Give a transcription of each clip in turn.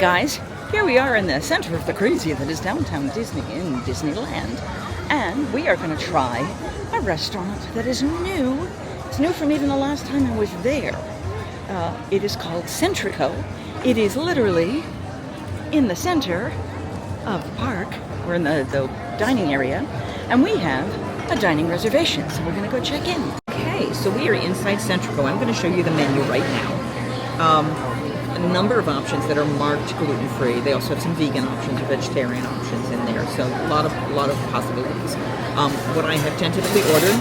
Guys, here we are in the center of the crazy that is downtown Disney in Disneyland, and we are going to try a restaurant that is new. It's new from even the last time I was there. It is called Centrico. It is literally in the center of the park. We're in the dining area, and we have a dining reservation, so we're going to go check in. Okay, so we are inside Centrico. I'm going to show you the menu right now. A number of options that are marked gluten-free. They also have some vegan options or vegetarian options in there, so a lot of possibilities. What I have tentatively ordered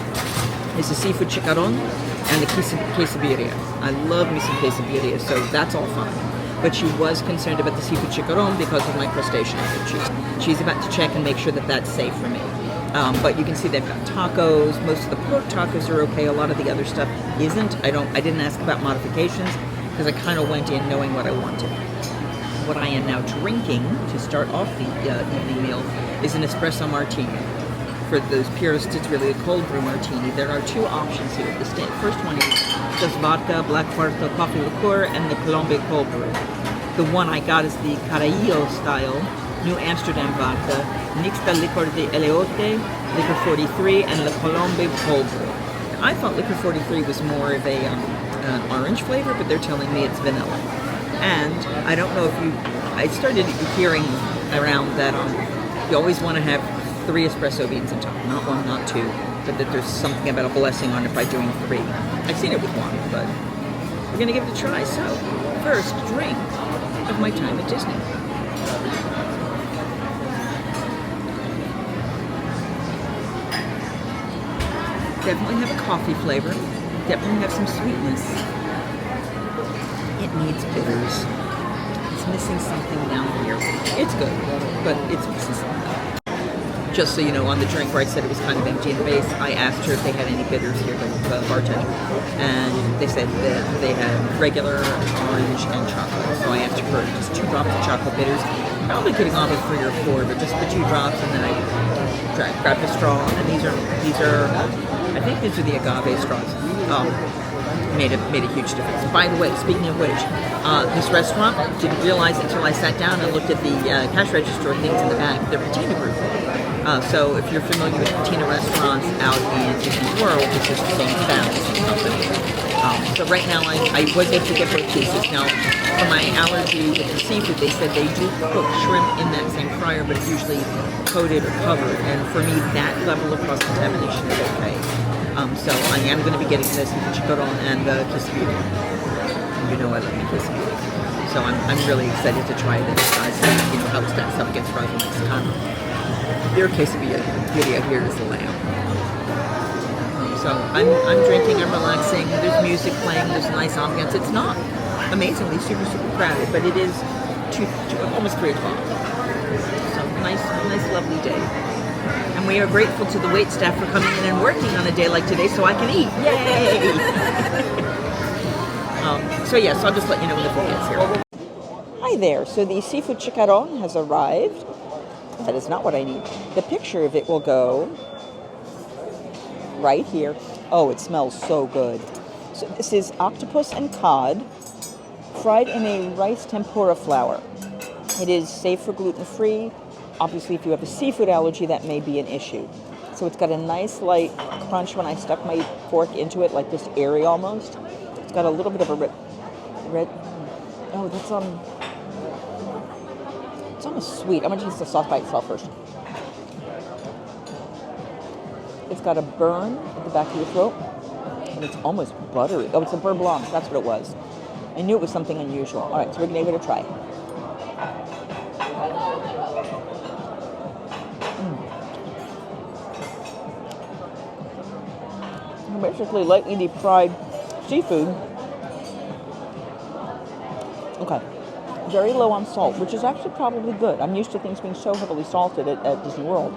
is a seafood chicharron and the quesabirria. I love me some quesabirria, so that's all fine. But she was concerned about the seafood chicharron because of my crustacean allergies. She's about to check and make sure that that's safe for me. But you can see they've got tacos. Most of the pork tacos are okay. A lot of the other stuff isn't. I didn't ask about modifications, because I kind of went in knowing what I wanted. What I am now drinking to start off the evening meal is an espresso martini. For those purists, it's really a cold brew martini. There are two options here. The first one is just vodka, black puerto coffee liqueur, and the Colombe cold brew. The one I got is the Caraío style, New Amsterdam vodka, Mixta Licor de Eleote, Liquor 43, and the Colombe cold brew. I thought Liquor 43 was more of an orange flavor, but they're telling me it's vanilla. And I don't know if I started hearing around that you always want to have 3 espresso beans on top, not 1, not 2, but that there's something about a blessing on it by doing 3. I've seen it with 1, but we're going to give it a try. So, first drink of my time at Disney. Definitely have a coffee flavor. Definitely have some sweetness. It needs bitters. It's missing something down here. It's good, but it's missing something. Just so you know, on the drink where I said it was kind of empty in the base, I asked her if they had any bitters here, the bartender, and they said that they had regular, orange, and chocolate. So I asked her for just 2 drops of chocolate bitters. Probably could have gone with 3 or 4, but just the 2 drops, and then I grabbed a straw. And these are, I think these are the agave straws. Made a huge difference. By the way, speaking of which, this restaurant, didn't realize until I sat down and looked at the cash register things in the back. They're Patina group. So if you're familiar with Patina restaurants out in Disney World, this is the same company. So right now I was able to get both pieces. Now, for my allergy with the seafood, they said they do cook shrimp in that same fryer, but it's usually coated or covered. And for me, that level of cross-contamination is okay. So I am going to be getting the seafood chicharron and the quesabirria. You know I love my quesabirria. So I'm really excited to try this. You know how that stuff gets fried next time. Their quesabirria here is the lamb. So I'm drinking, I'm relaxing. There's music playing. There's a nice ambiance. It's not amazingly super crowded, but it is almost 3 o'clock. So nice lovely day. And we are grateful to the wait staff for coming in and working on a day like today so I can eat. Yay! So I'll just let you know when the food gets here. Hi there. So the seafood chicharron has arrived. That is not what I need. The picture of it will go right here. Oh, it smells so good. So this is octopus and cod fried in a rice tempura flour. It is safe for gluten-free. Obviously, if you have a seafood allergy, that may be an issue. So it's got a nice light crunch when I stuck my fork into it, like this airy almost. It's got a little bit of a red. Oh, that's it's almost sweet. I'm gonna taste the sauce by itself first. It's got a burn at the back of your throat, and it's almost buttery. Oh, it's a beurre blanc. That's what it was. I knew it was something unusual. All right, so we're gonna give it a try. Basically lightly deep fried seafood. Okay. Very low on salt, which is actually probably good. I'm used to things being so heavily salted at Disney World.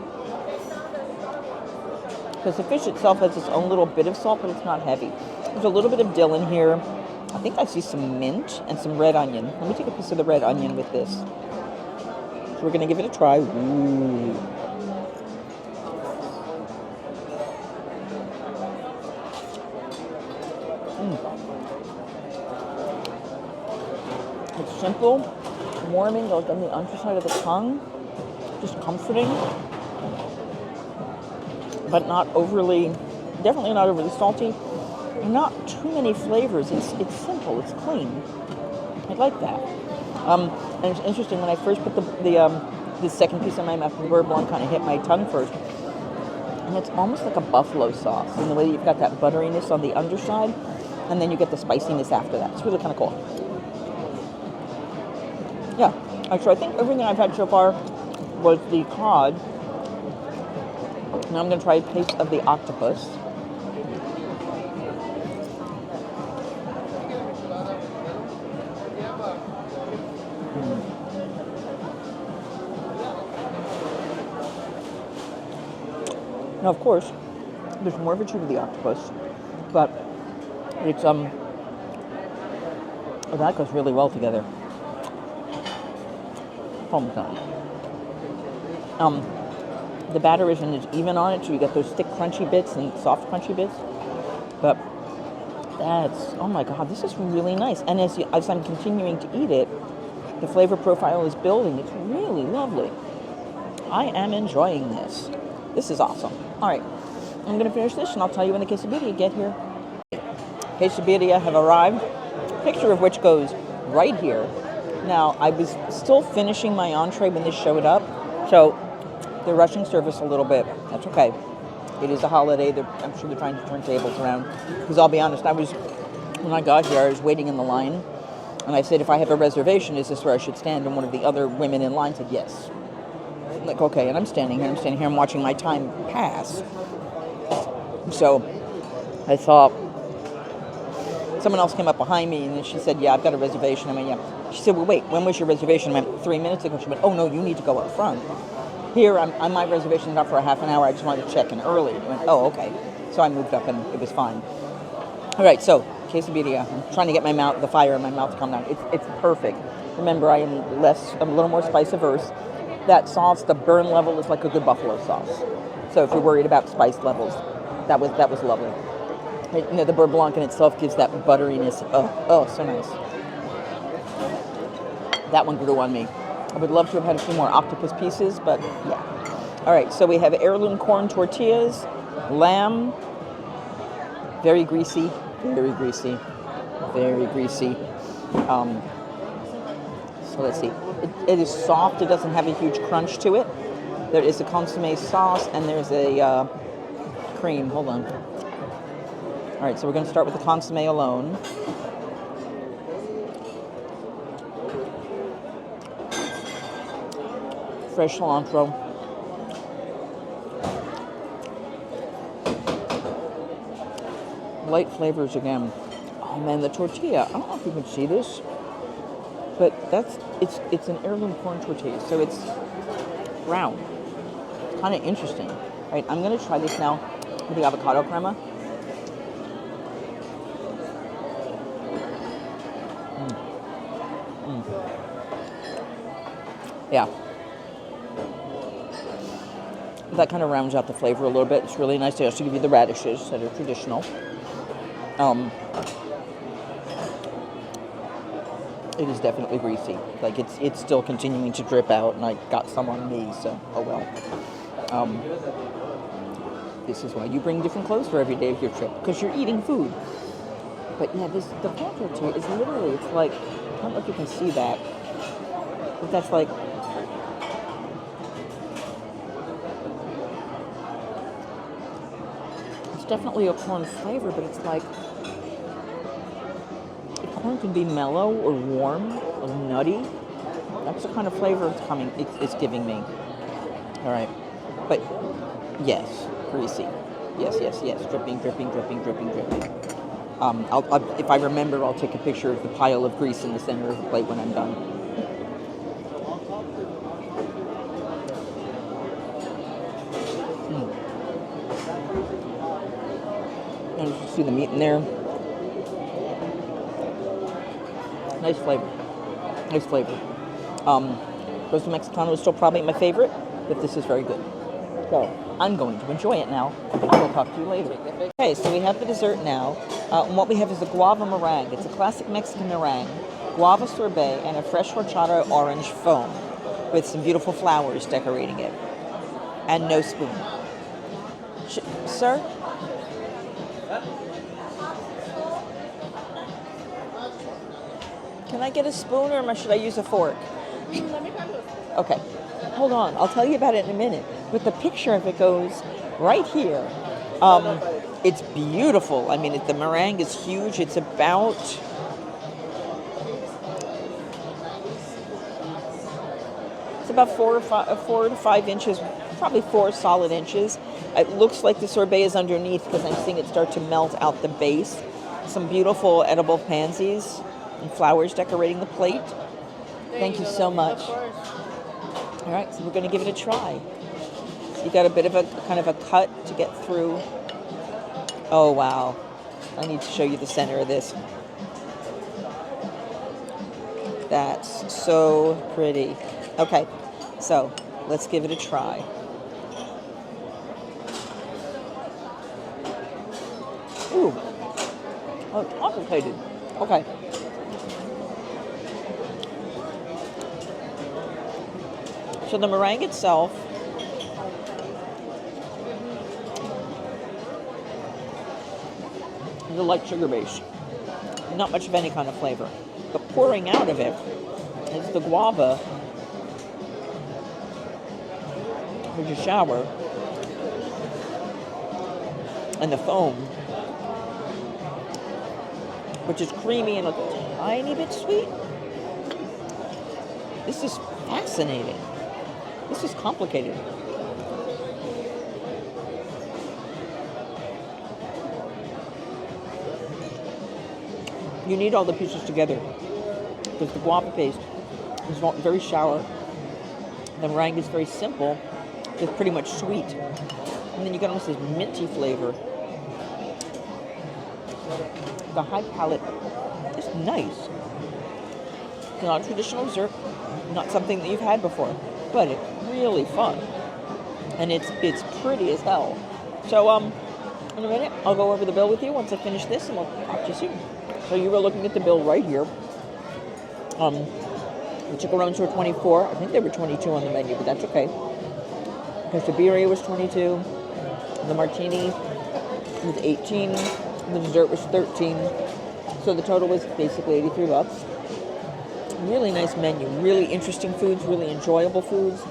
Because the fish itself has its own little bit of salt, but it's not heavy. There's a little bit of dill in here. I think I see some mint and some red onion. Let me take a piece of the red onion with this. So we're going to give it a try. Ooh. It's simple, warming, like on the underside of the tongue. Just comforting, but not overly, definitely not overly salty. Not too many flavors. It's simple. It's clean. I like that. And it's interesting, when I first put the second piece in my mouth, the beurre blanc kind of hit my tongue first. And it's almost like a buffalo sauce in the way that you've got that butteriness on the underside, and then you get the spiciness after that. It's really kind of cool. Yeah. Actually, I think everything I've had so far was the cod. Now I'm going to try a taste of the octopus. Now, of course, there's more of a chew to the octopus, but it's that goes really well together. Oh my god. The batter isn't as even on it, so you get those thick, crunchy bits and soft, crunchy bits. But that's, oh my god, this is really nice. And as I'm continuing to eat it, the flavor profile is building. It's really lovely. I am enjoying this. This is awesome. All right, I'm going to finish this, and I'll tell you when the quesadilla get here. Quesadilla have arrived. Picture of which goes right here. Now, I was still finishing my entree when this showed up, so they're rushing service a little bit. That's okay. It is a holiday. I'm sure they're trying to turn tables around. Because I'll be honest, when I got here, I was waiting in the line, and I said, if I have a reservation, is this where I should stand? And one of the other women in line said, yes. I'm like, okay, and I'm standing here, I'm watching my time pass. So I thought, someone else came up behind me, and then she said, yeah, I've got a reservation. I went, yeah. She said, well, wait, when was your reservation? I went, 3 minutes ago. She went, oh, no, you need to go up front. Here, my reservation's up for a half an hour. I just wanted to check in early. I went, oh, okay. So I moved up, and it was fine. All right, so quesadilla. I'm trying to get the fire in my mouth to calm down. It's perfect. Remember, I'm a little more spice averse. That sauce, the burn level is like a good buffalo sauce. So if you're worried about spice levels, that was lovely. The beurre blanc in itself gives that butteriness. Oh, so nice. That one grew on me. I would love to have had a few more octopus pieces, but yeah. All right, so we have heirloom corn tortillas, lamb, very greasy, very greasy, very greasy. So let's see. It is soft. It doesn't have a huge crunch to it. There is a consommé sauce, and there's a cream. Hold on. All right, so we're going to start with the consommé alone. Fresh cilantro. Light flavors again. Oh man, the tortilla. I don't know if you can see this, but it's an heirloom corn tortilla, so it's round. It's kind of interesting. All right, I'm going to try this now with the avocado crema. Yeah. That kind of rounds out the flavor a little bit. It's really nice. They also give you the radishes that are traditional. It is definitely greasy. Like it's still continuing to drip out, and I got some on me, so oh well. This is why you bring different clothes for every day of your trip, because you're eating food. But yeah, the corn tortilla is literally, it's like, I don't know if you can see that, but that's like, it's definitely a corn flavor, but it's like, corn can be mellow or warm or nutty. That's the kind of flavor it's giving me. All right, but yes, greasy. Yes. Dripping. If I remember, I'll take a picture of the pile of grease in the center of the plate when I'm done. And you can see the meat in there. Nice flavor. Roast Mexicano is still probably my favorite, but this is very good. So I'm going to enjoy it now. I will talk to you later. Okay, so we have the dessert now. And what we have is a guava meringue. It's a classic Mexican meringue. guava sorbet and a fresh horchata orange foam with some beautiful flowers decorating it. And no spoon. Sir? Can I get a spoon or should I use a fork? Okay. Hold on. I'll tell you about it in a minute. But the picture of it goes right here. It's beautiful. I mean, the meringue is huge. It's about... It's about 4 to 5 inches, probably 4 solid inches. It looks like the sorbet is underneath because I'm seeing it start to melt out the base. Some beautiful edible pansies and flowers decorating the plate. Thank you so much. All right, so we're going to give it a try. So you got a bit of a kind of a cut to get through. Oh, wow. I need to show you the center of this. That's so pretty. Okay, so let's give it a try. Ooh, oh, it's complicated. Okay. So the meringue itself is a light sugar base. Not much of any kind of flavor. But pouring out of it is the guava, which is sour, and the foam, which is creamy and a tiny bit sweet. This is fascinating. This is complicated. You need all the pieces together because the guava paste is very sour. The meringue is very simple. It's pretty much sweet. And then you get almost this minty flavor. The high palate is nice. It's not a traditional dessert, not something that you've had before, but it's really fun. And it's pretty as hell. So in a minute, I'll go over the bill with you once I finish this, and we'll talk to you soon. So you were looking at the bill right here. The Chicharrones were 24. I think they were 22 on the menu, but that's okay. Because the birria was 22. The martini was 18. The dessert was 13. So the total was basically 83 bucks. Really nice menu. Really interesting foods. Really enjoyable foods.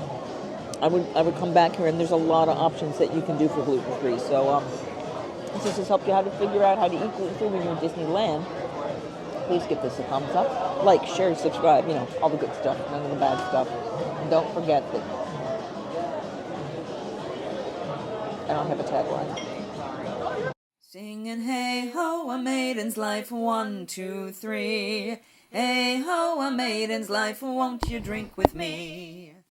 I would come back here, and there's a lot of options that you can do for gluten-free. So this has helped you how to figure out how to eat gluten-free when you're in Disneyland. Please give this a thumbs up. Like, share, subscribe, all the good stuff, none of the bad stuff. And don't forget that I don't have a tagline. Singing hey ho, a maiden's life, 1, 2, 3. Hey ho, a maiden's life, won't you drink with me?